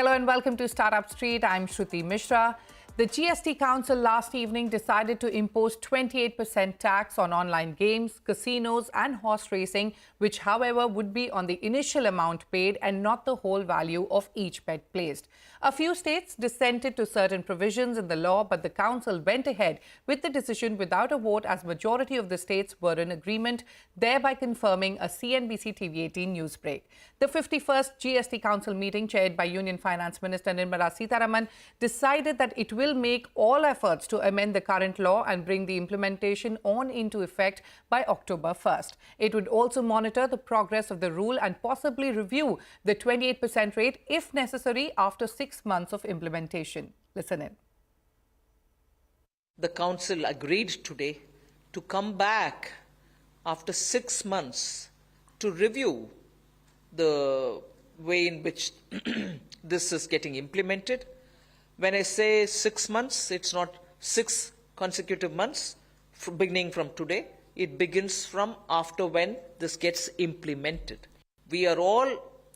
Hello and welcome to Startup Street. I'm Shruti Mishra. The GST Council last evening decided to impose 28% tax on online games, casinos and horse racing, which, however, would be on the initial amount paid and not the whole value of each bet placed. A few states dissented to certain provisions in the law, but the council went ahead with the decision without a vote as majority of the states were in agreement, thereby confirming a CNBC-TV18 news break. The 51st GST Council meeting, chaired by Union Finance Minister Nirmala Sitharaman, decided that it will make all efforts to amend the current law and bring the implementation on into effect by October 1st. It would also monitor the progress of the rule and possibly review the 28% rate if necessary after 6 months of implementation. Listen in. The council agreed today to come back after 6 months to review the way in which this is getting implemented. When I say 6 months, it's not 6 consecutive months beginning from today. It begins from after when this gets implemented. We are all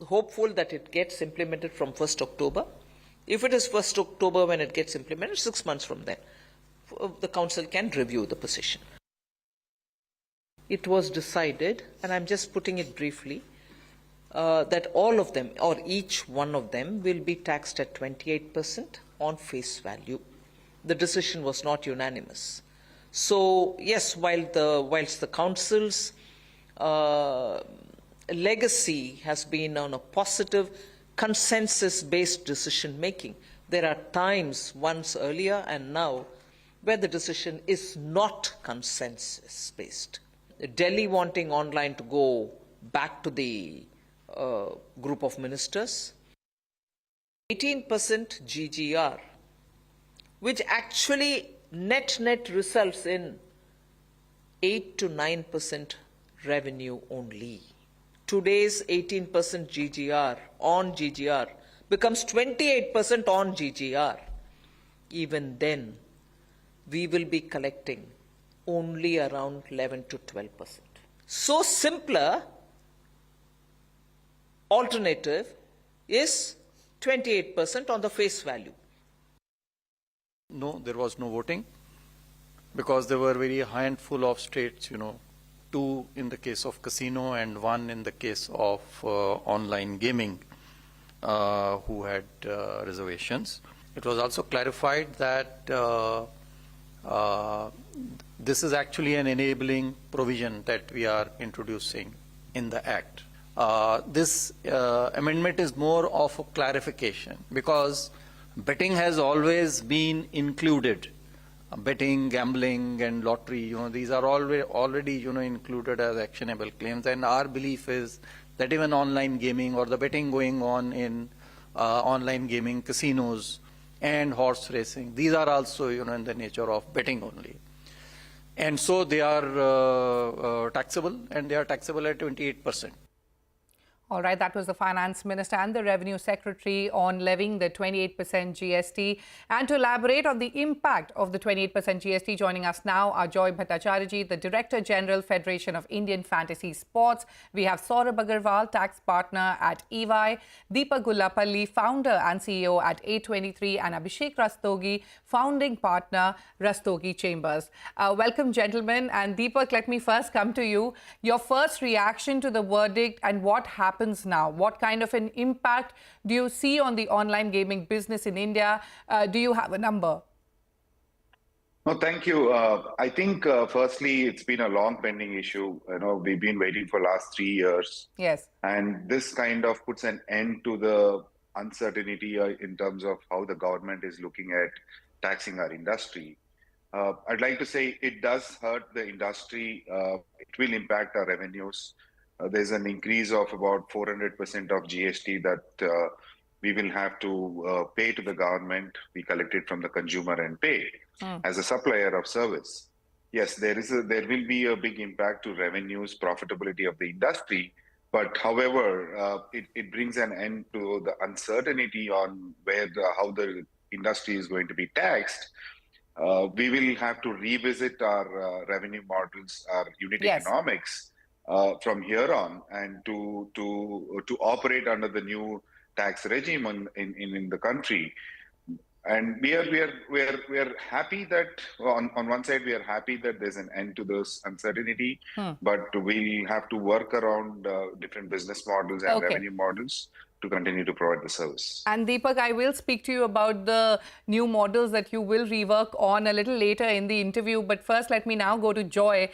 hopeful that it gets implemented from 1st October. If it is 1st October when it gets implemented, 6 months from then, the council can review the position. It was decided, and I'm just putting it briefly, that all of them, or each one of them, will be taxed at 28% on face value. The decision was not unanimous. So, yes, whilst the council's legacy has been on a positive, consensus-based decision-making, there are times, once earlier and now, where the decision is not consensus-based. Delhi wanting online to go back to the group of ministers, 18% GGR, which actually net results in 8 to 9% revenue only. Today's 18% GGR on GGR becomes 28% on GGR. Even then, we will be collecting only around 11 to 12%. So simpler alternative is 28% on the face value. No, there was no voting because there were very handful of states, 2 in the case of casino and 1 in the case of online gaming who had reservations. It was also clarified that this is actually an enabling provision that we are introducing in the Act. This amendment is more of a clarification because betting has always been included. Betting, gambling and lottery, these are already included as actionable claims, and our belief is that even online gaming or the betting going on in online gaming, casinos and horse racing, these are also in the nature of betting only. And so they are taxable, and they are taxable at 28%. All right, that was the Finance Minister and the Revenue Secretary on levying the 28% GST. And to elaborate on the impact of the 28% GST, joining us now are Joy Bhattacharya, the Director General, Federation of Indian Fantasy Sports. We have Saurabh Agarwal, Tax Partner at EY, Deepak Gullapalli, Founder and CEO at A23, and Abhishek Rastogi, Founding Partner, Rastogi Chambers. Welcome, gentlemen. And Deepak, let me first come to you. Your first reaction to the verdict and what happens now? What kind of an impact do you see on the online gaming business in India? Do you have a number? No, thank you. I think, firstly, it's been a long pending issue. We've been waiting for last 3 years. Yes. And this kind of puts an end to the uncertainty in terms of how the government is looking at taxing our industry. I'd like to say it does hurt the industry. It will impact our revenues. There's an increase of about 400% of GST that we will have to pay to the government. We collect it from the consumer and pay as a supplier of service. Yes, there will be a big impact to revenues, profitability of the industry. But however, it brings an end to the uncertainty on how the industry is going to be taxed. We will have to revisit our revenue models, our unit economics from here on, and to operate under the new tax regime in the country. And we are happy that on one side we are happy that there's an end to this uncertainty, but we'll have to work around different business models and Okay. revenue models to continue to provide the service. And Deepak, I will speak to you about the new models that you will rework on a little later in the interview. But first, let me now go to Joy.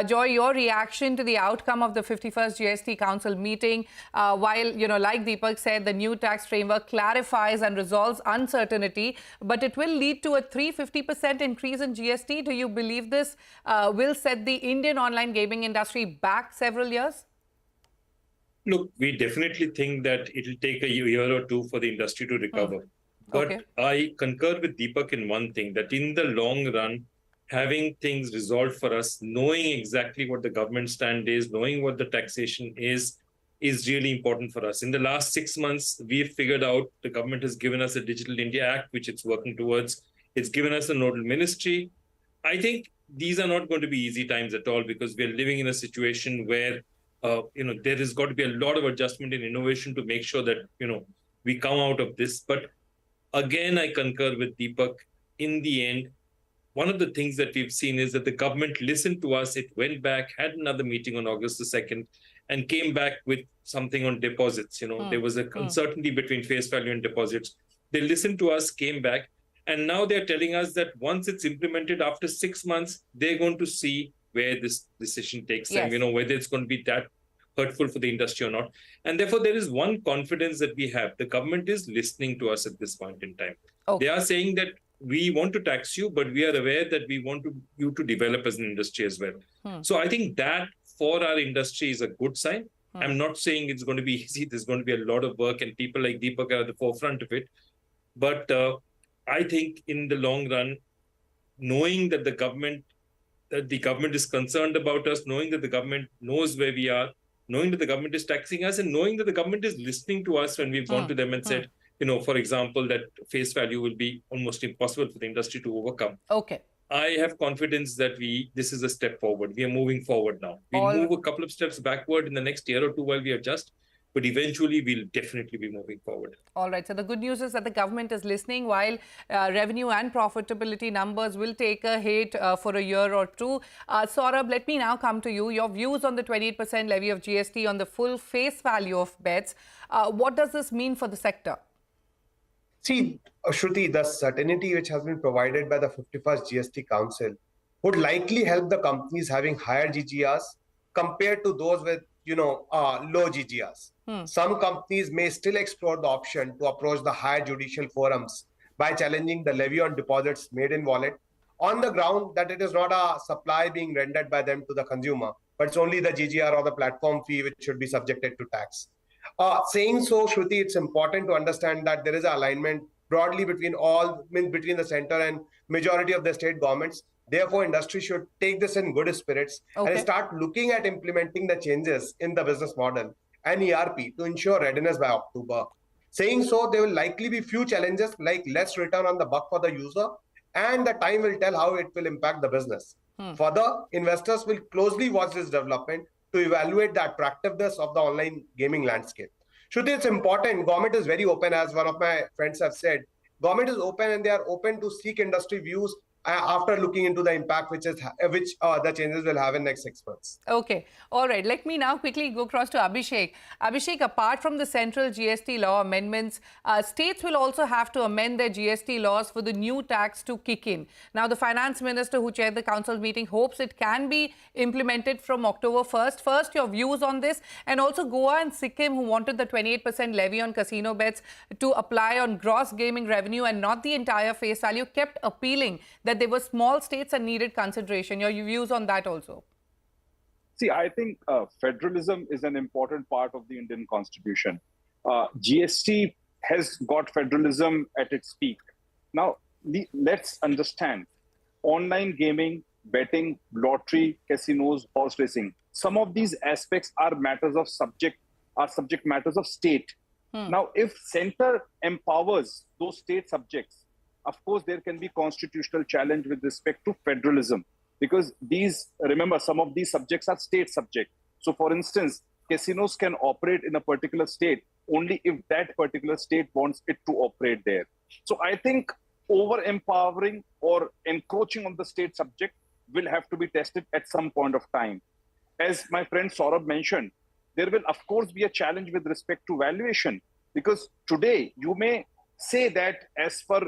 Joy, your reaction to the outcome of the 51st GST Council meeting. While, like Deepak said, the new tax framework clarifies and resolves uncertainty, but it will lead to a 350% increase in GST. Do you believe this will set the Indian online gaming industry back several years? Look, we definitely think that it'll take a year or two for the industry to recover. But Okay. I concur with Deepak in one thing, that in the long run, having things resolved for us, knowing exactly what the government stand is, knowing what the taxation is really important for us. In the last 6 months, we've figured out the government has given us a Digital India Act, which it's working towards. It's given us a nodal ministry. I think these are not going to be easy times at all, because we're living in a situation where there has got to be a lot of adjustment and innovation to make sure that, we come out of this. But again, I concur with Deepak. In the end, one of the things that we've seen is that the government listened to us. It went back, had another meeting on August the 2nd, and came back with something on deposits. There was a uncertainty between face value and deposits. They listened to us, came back, and now they're telling us that once it's implemented after 6 months, they're going to see where this decision takes them, whether it's going to be that hurtful for the industry or not. And therefore, there is one confidence that we have. The government is listening to us at this point in time. Okay. They are saying that we want to tax you, but we are aware that we want you to develop as an industry as well. So I think that for our industry is a good sign. I'm not saying it's going to be easy. There's going to be a lot of work, and people like Deepak are at the forefront of it. But I think in the long run, knowing that the government is concerned about us, knowing that the government knows where we are, knowing that the government is taxing us, and knowing that the government is listening to us when we've gone to them and said, for example, that face value will be almost impossible for the industry to overcome. Okay. I have confidence that this is a step forward. We are moving forward now. We'll move a couple of steps backward in the next year or two while we adjust, but eventually we'll definitely be moving forward. All right. So the good news is that the government is listening, while revenue and profitability numbers will take a hit for a year or two. Saurabh, let me now come to you. Your views on the 28% levy of GST on the full face value of bets. What does this mean for the sector? See, Shruti, the certainty which has been provided by the 51st GST Council would likely help the companies having higher GGRs compared to those with, low GGRs. Some companies may still explore the option to approach the higher judicial forums by challenging the levy on deposits made in wallet on the ground that it is not a supply being rendered by them to the consumer, but it's only the GGR or the platform fee which should be subjected to tax. Saying so, Shruti, it's important to understand that there is an alignment broadly between the center and majority of the state governments. Therefore, industry should take this in good spirits and start looking at implementing the changes in the business model and ERP to ensure readiness by October. Saying so, there will likely be few challenges like less return on the buck for the user, and the time will tell how it will impact the business. Further, investors will closely watch this development to evaluate the attractiveness of the online gaming landscape. Shruti, it's important. Government is very open, as one of my friends have said. Government is open, and they are open to seek industry views after looking into the impact which the changes will have in next 6 months. Okay. All right. Let me now quickly go across to Abhishek. Abhishek, apart from the central GST law amendments, states will also have to amend their GST laws for the new tax to kick in. Now, the finance minister who chaired the council meeting hopes it can be implemented from October 1st. First, your views on this, and also Goa and Sikkim, who wanted the 28% levy on casino bets to apply on gross gaming revenue and not the entire face value, kept appealing that they were small states and needed consideration. Your views on that also? See, I think federalism is an important part of the Indian Constitution. GST has got federalism at its peak. Now, let's understand, online gaming, betting, lottery, casinos, horse racing, some of these aspects are subject matters of state. Now, if center empowers those state subjects, of course, there can be constitutional challenge with respect to federalism, because remember, some of these subjects are state subject. So, for instance, casinos can operate in a particular state, only if that particular state wants it to operate there. So I think over-empowering or encroaching on the state subject will have to be tested at some point of time. As my friend Saurabh mentioned, there will of course be a challenge with respect to valuation, because today you may say that as per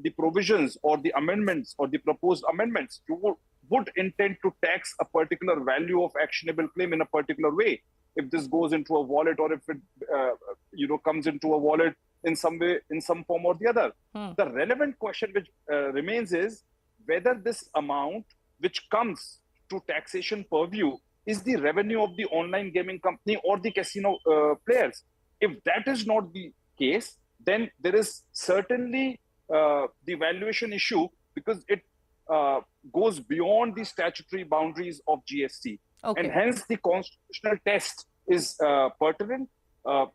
the provisions or the amendments or the proposed amendments, you would intend to tax a particular value of actionable claim in a particular way. If this goes into a wallet, or if it comes into a wallet in some way, in some form or the other. The relevant question which remains is whether this amount which comes to taxation purview is the revenue of the online gaming company or the casino players. If that is not the case, then there is certainly the valuation issue, because it goes beyond the statutory boundaries of GST. Okay. And hence the constitutional test is pertinent.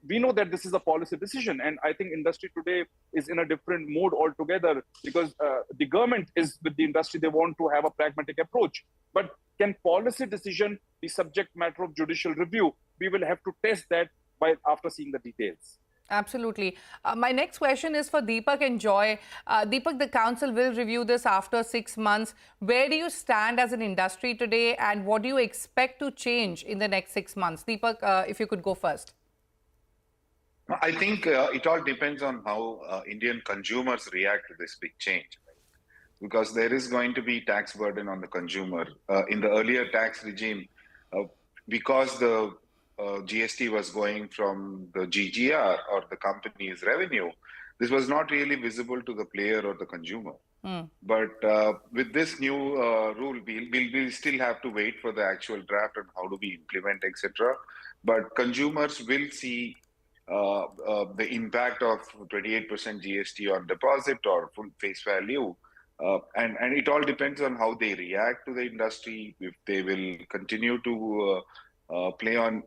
We know that this is a policy decision, and I think industry today is in a different mode altogether, because the government is with the industry. They want to have a pragmatic approach. But can policy decision be subject matter of judicial review? We will have to test that after seeing the details. Absolutely. My next question is for Deepak and Joy. Deepak, the council will review this after 6 months. Where do you stand as an industry today, and what do you expect to change in the next 6 months? Deepak, if you could go first. I think it all depends on how Indian consumers react to this big change, right? Because there is going to be tax burden on the consumer. In the earlier tax regime, because the GST was going from the GGR or the company's revenue, this was not really visible to the player or the consumer. But with this new rule, we'll still have to wait for the actual draft and how do we implement, etc. But consumers will see the impact of 28% GST on deposit or full face value. And it all depends on how they react to the industry, if they will continue to play on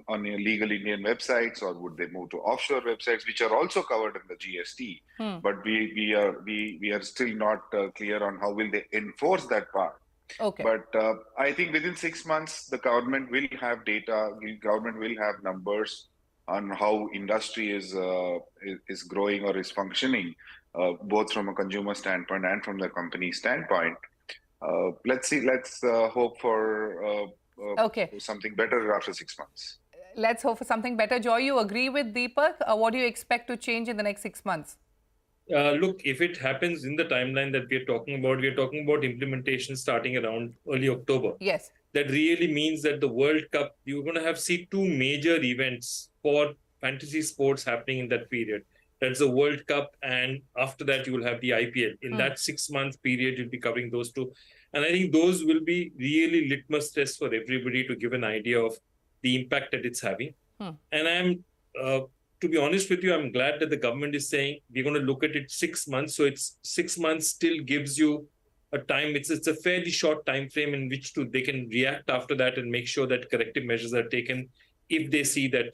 illegal Indian websites, or would they move to offshore websites, which are also covered in the GST. But we are still not clear on how will they enforce that part. Okay. But I think within 6 months, the government will have data, government will have numbers on how industry is growing or is functioning, both from a consumer standpoint and from the company standpoint. Let's see. Let's hope for something better after 6 months. Let's hope for something better. Joy, you agree with Deepak? What do you expect to change in the next 6 months? Look, if it happens in the timeline that we're talking about implementation starting around early October. Yes. That really means that the World Cup, you're going to see two major events for fantasy sports happening in that period. That's the World Cup, and after that you will have the IPL. In that 6 month period, you'll be covering those two. And I think those will be really litmus tests for everybody to give an idea of the impact that it's having. And I'm, to be honest with you, I'm glad that the government is saying we're going to look at it 6 months. So it's 6 months still gives you a time. It's a fairly short time frame in which they can react after that and make sure that corrective measures are taken if they see that,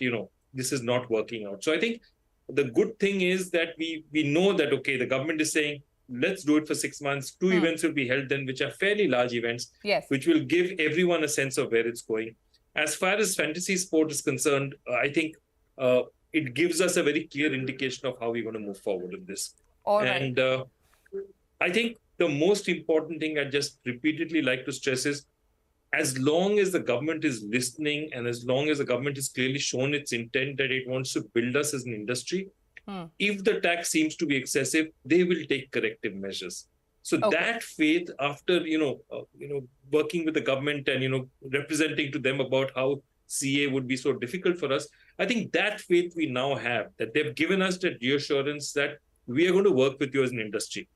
this is not working out. So I think the good thing is that we know that, okay, the government is saying, let's do it for 6 months. Two events will be held then, which are fairly large events, which will give everyone a sense of where it's going. As far as fantasy sport is concerned, I think it gives us a very clear indication of how we're going to move forward in this. All right. And I think the most important thing I just repeatedly like to stress is, as long as the government is listening and as long as the government has clearly shown its intent that it wants to build us as an industry, if the tax seems to be excessive, they will take corrective measures. So that faith, after working with the government and representing to them about how CA would be so difficult for us, I think that faith we now have, that they've given us that reassurance that we are going to work with you as an industry.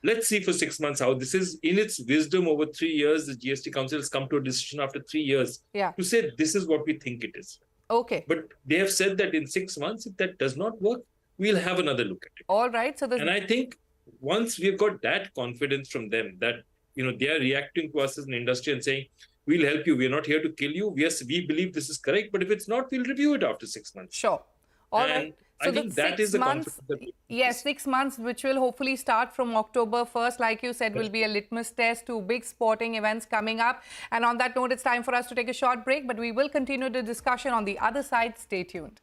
Let's see for 6 months how this is. In its wisdom, over 3 years, the GST Council has come to a decision after 3 years to say this is what we think it is. Okay. But they have said that in 6 months, if that does not work, we'll have another look at it. All right. So and I think once we've got that confidence from them that they are reacting to us as an industry and saying, we'll help you. We're not here to kill you. Yes, we believe this is correct. But if it's not, we'll review it after 6 months. Sure. All right. So I think that is the confidence that yes, 6 months, which will hopefully start from October 1st, like you said, will be a litmus test to big sporting events coming up. And on that note, it's time for us to take a short break, but we will continue the discussion on the other side. Stay tuned.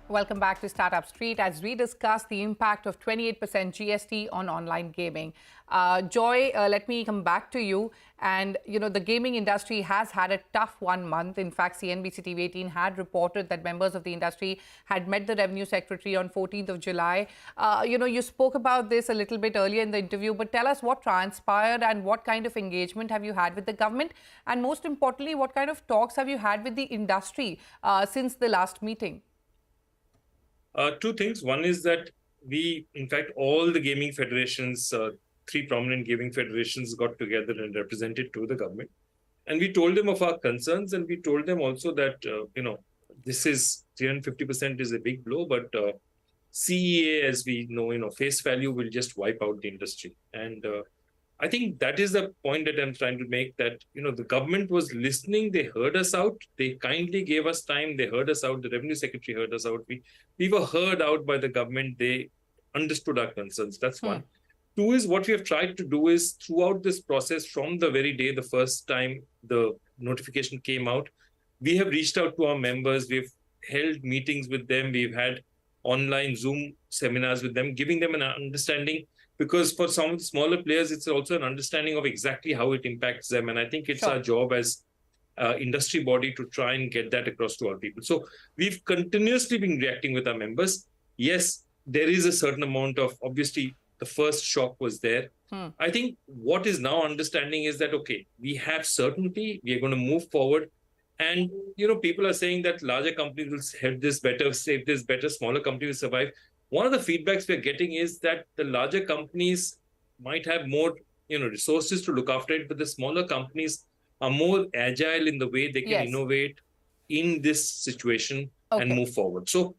Welcome back to Startup Street as we discuss the impact of 28% GST on online gaming. Joy, let me come back to you. And, the gaming industry has had a tough 1 month. In fact, CNBC-TV18 had reported that members of the industry had met the Revenue Secretary on 14th of July. You spoke about this a little bit earlier in the interview, but tell us what transpired and what kind of engagement have you had with the government? And most importantly, what kind of talks have you had with the industry since the last meeting? Two things. One is that in fact, all the gaming federations, 3 prominent gaming federations got together and represented to the government. And we told them of our concerns, and we told them also that, this is 350% is a big blow, but CEA, as we know, face value will just wipe out the industry. And I think that is the point that I'm trying to make, that, the government was listening. They heard us out. They kindly gave us time. They heard us out. The Revenue Secretary heard us out. We were heard out by the government. They understood our concerns. That's one. Two is, what we have tried to do is, throughout this process, from the very day, the first time the notification came out, we have reached out to our members. We've held meetings with them. We've had online Zoom seminars with them, giving them an understanding. Because for some of the smaller players, it's also an understanding of exactly how it impacts them. And I think it's our job as industry body to try and get that across to our people. So we've continuously been reacting with our members. Yes, there is a certain amount of, obviously, the first shock was there. I think what is now understanding is that, okay, we have certainty, we are going to move forward. And, people are saying that larger companies will have this better, save this better, smaller companies will survive. One of the feedbacks we're getting is that the larger companies might have more, resources to look after it, but the smaller companies are more agile in the way they can innovate in this situation and move forward. So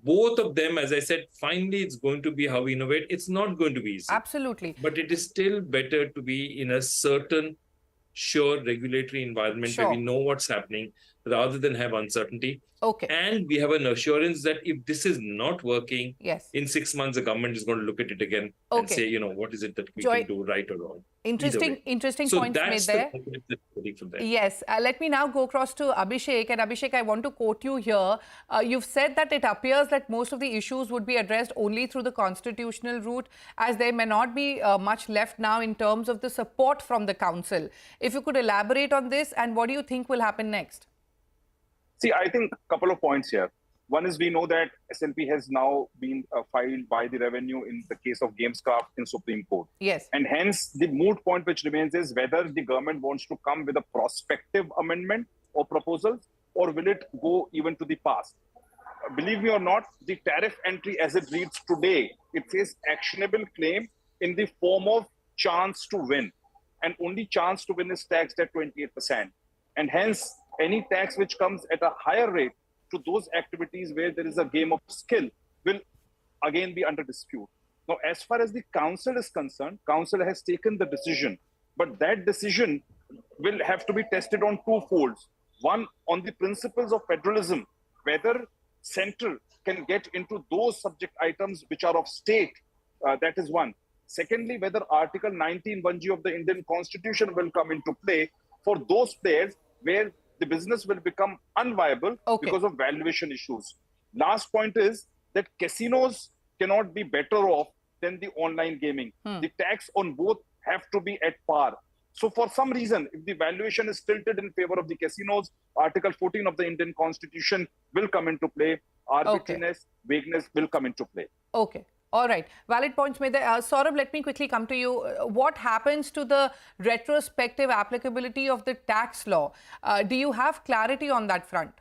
both of them, as I said, finally, it's going to be how we innovate. It's not going to be easy. Absolutely. But it is still better to be in a certain, sure regulatory environment where we know what's happening, rather than have uncertainty. And we have an assurance that if this is not working, in 6 months, the government is going to look at it again and say, what is it that we can do right or wrong. Interesting points made there. Yes. Let me now go across to Abhishek. And Abhishek, I want to quote you here. You've said that it appears that most of the issues would be addressed only through the constitutional route, as there may not be much left now in terms of the support from the council. If you could elaborate on this, and what do you think will happen next? See, I think a couple of points here. One is, we know that SNP has now been filed by the revenue in the case of Gamescraft in Supreme Court. Yes. And hence, the moot point which remains is whether the government wants to come with a prospective amendment or proposals, or will it go even to the past. Believe me or not, the tariff entry as it reads today, it says actionable claim in the form of chance to win. And only chance to win is taxed at 28%. And hence, any tax which comes at a higher rate to those activities where there is a game of skill will again be under dispute. Now, as far as the council is concerned, council has taken the decision, but that decision will have to be tested on 2 folds. One, on the principles of federalism, whether central can get into those subject items which are of state. That is one. Secondly, whether Article 19(1)(g) of the Indian Constitution will come into play for those players where the business will become unviable because of valuation issues. Last point is that casinos cannot be better off than the online gaming. The tax on both have to be at par. So for some reason, if the valuation is tilted in favor of the casinos, Article 14 of the Indian Constitution will come into play. Arbitrariness, vagueness will come into play. All right. Valid points made there. Saurabh, let me quickly come to you. What happens to the retrospective applicability of the tax law? Do you have clarity on that front?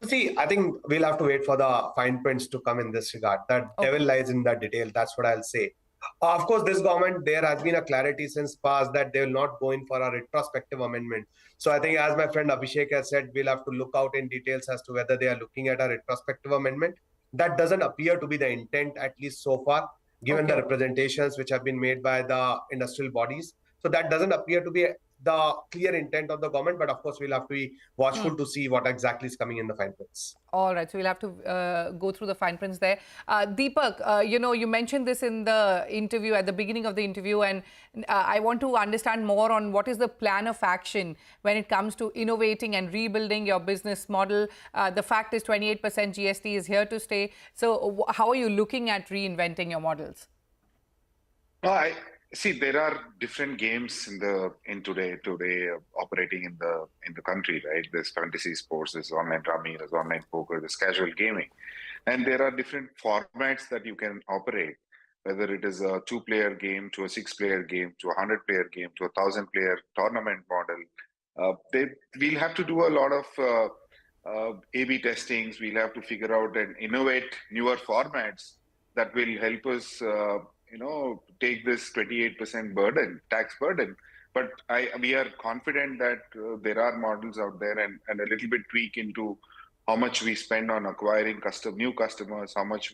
See, I think we'll have to wait for the fine prints to come in this regard. The devil lies in the detail. That's what I'll say. Of course, this government, there has been a clarity since past that they will not go in for a retrospective amendment. So I think, as my friend Abhishek has said, we'll have to look out in details as to whether they are looking at a retrospective amendment. That doesn't appear to be the intent, at least so far, given the representations which have been made by the industrial bodies. So that doesn't appear to be the clear intent of the government, but of course we'll have to be watchful to see what exactly is coming in the fine prints. All right, so we'll have to go through the fine prints there. Deepak, you mentioned this in the interview, at the beginning of the interview, and I want to understand more on what is the plan of action when it comes to innovating and rebuilding your business model. The fact is 28% GST is here to stay. So how are you looking at reinventing your models? No, I see there are different games in today operating in the country, right? There's fantasy sports, there's online rummy, there's online poker, there's casual gaming, and there are different formats that you can operate. Whether it is a 2-player game to a 6-player game to a 100-player game to a 1,000-player tournament model, we'll have to do a lot of A/B testings. We'll have to figure out and innovate newer formats that will help us. Take this 28% tax burden. But we are confident that there are models out there and a little bit tweak into how much we spend on acquiring new customers, how much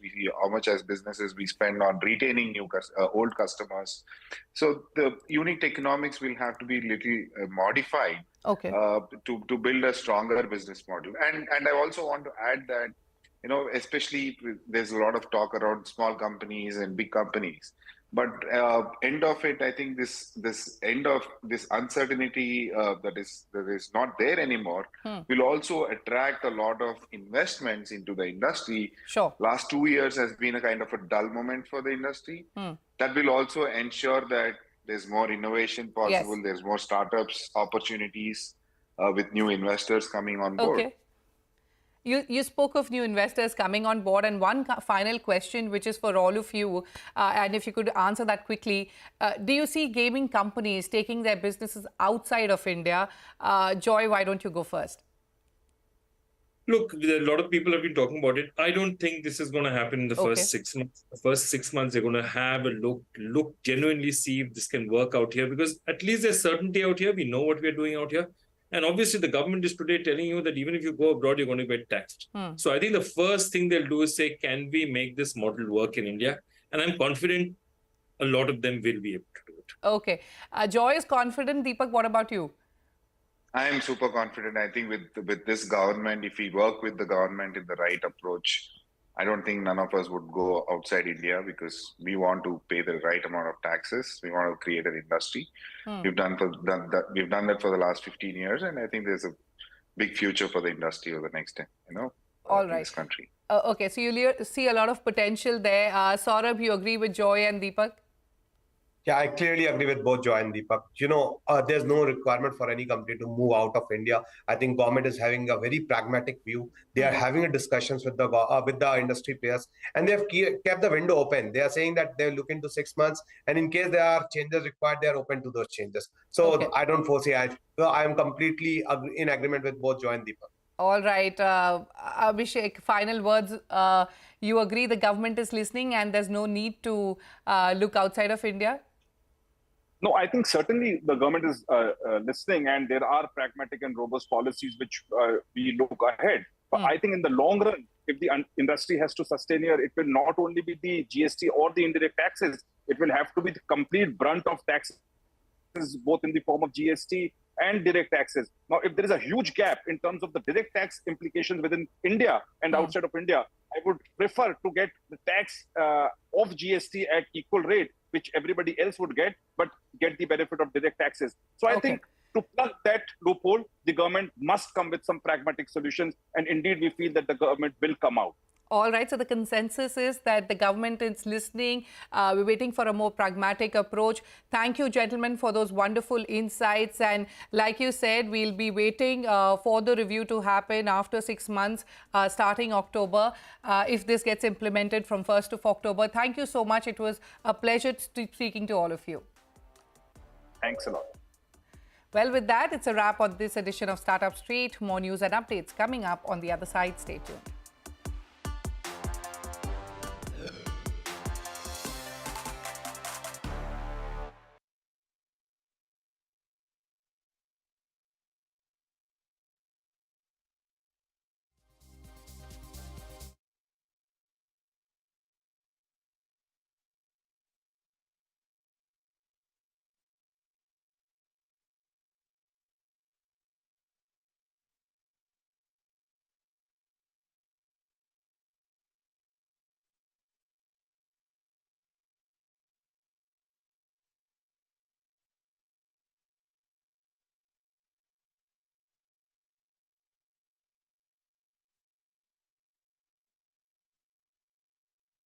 as businesses we spend on retaining old customers. So the unit economics will have to be little modified to build a stronger business model. And I also want to add that, especially there's a lot of talk around small companies and big companies. But end of it, I think this end of this uncertainty that is not there anymore will also attract a lot of investments into the industry. Sure. Last 2 years has been a kind of a dull moment for the industry. That will also ensure that there's more innovation possible. Yes. There's more startups opportunities with new investors coming on board. Okay. You spoke of new investors coming on board, and one final question, which is for all of you, and if you could answer that quickly. Do you see gaming companies taking their businesses outside of India? Joy, why don't you go first? Look, a lot of people have been talking about it. I don't think this is going to happen in the first 6 months. The first 6 months, they're going to have a look, genuinely see if this can work out here, because at least there's certainty out here. We know what we're doing out here. And obviously, the government is today telling you that even if you go abroad, you're going to get taxed. So I think the first thing they'll do is say, can we make this model work in India? And I'm confident a lot of them will be able to do it. Okay. Joy is confident. Deepak, what about you? I am super confident. I think with this government, if we work with the government in the right approach, I don't think none of us would go outside India, because we want to pay the right amount of taxes. We want to create an industry. We've done that for the last 15 years, and I think there's a big future for the industry over the next 10, All in right. this country. Okay, so you see a lot of potential there. Saurabh, you agree with Joy and Deepak? Yeah, I clearly agree with both Joy and Deepak. There's no requirement for any company to move out of India. I think government is having a very pragmatic view. They are having discussions with the industry players, and they have kept the window open. They are saying that they'll look into 6 months, and in case there are changes required, they are open to those changes. So I don't foresee. I am completely in agreement with both Joy and Deepak. All right. Abhishek, final words. You agree the government is listening and there's no need to look outside of India? No, I think certainly the government is listening, and there are pragmatic and robust policies which we look ahead. But I think in the long run, if the industry has to sustain here, it will not only be the GST or the indirect taxes, it will have to be the complete brunt of taxes, both in the form of GST and direct taxes. Now, if there is a huge gap in terms of the direct tax implications within India and outside of India, I would prefer to get the tax of GST at equal rate, which everybody else would get, but get the benefit of direct taxes. So I think to plug that loophole, the government must come with some pragmatic solutions. And indeed, we feel that the government will come out. All right. So the consensus is that the government is listening. We're waiting for a more pragmatic approach. Thank you, gentlemen, for those wonderful insights. And like you said, we'll be waiting for the review to happen after 6 months, starting October, if this gets implemented from 1st of October. Thank you so much. It was a pleasure speaking to all of you. Thanks a lot. Well, with that, it's a wrap on this edition of Startup Street. More news and updates coming up on the other side. Stay tuned.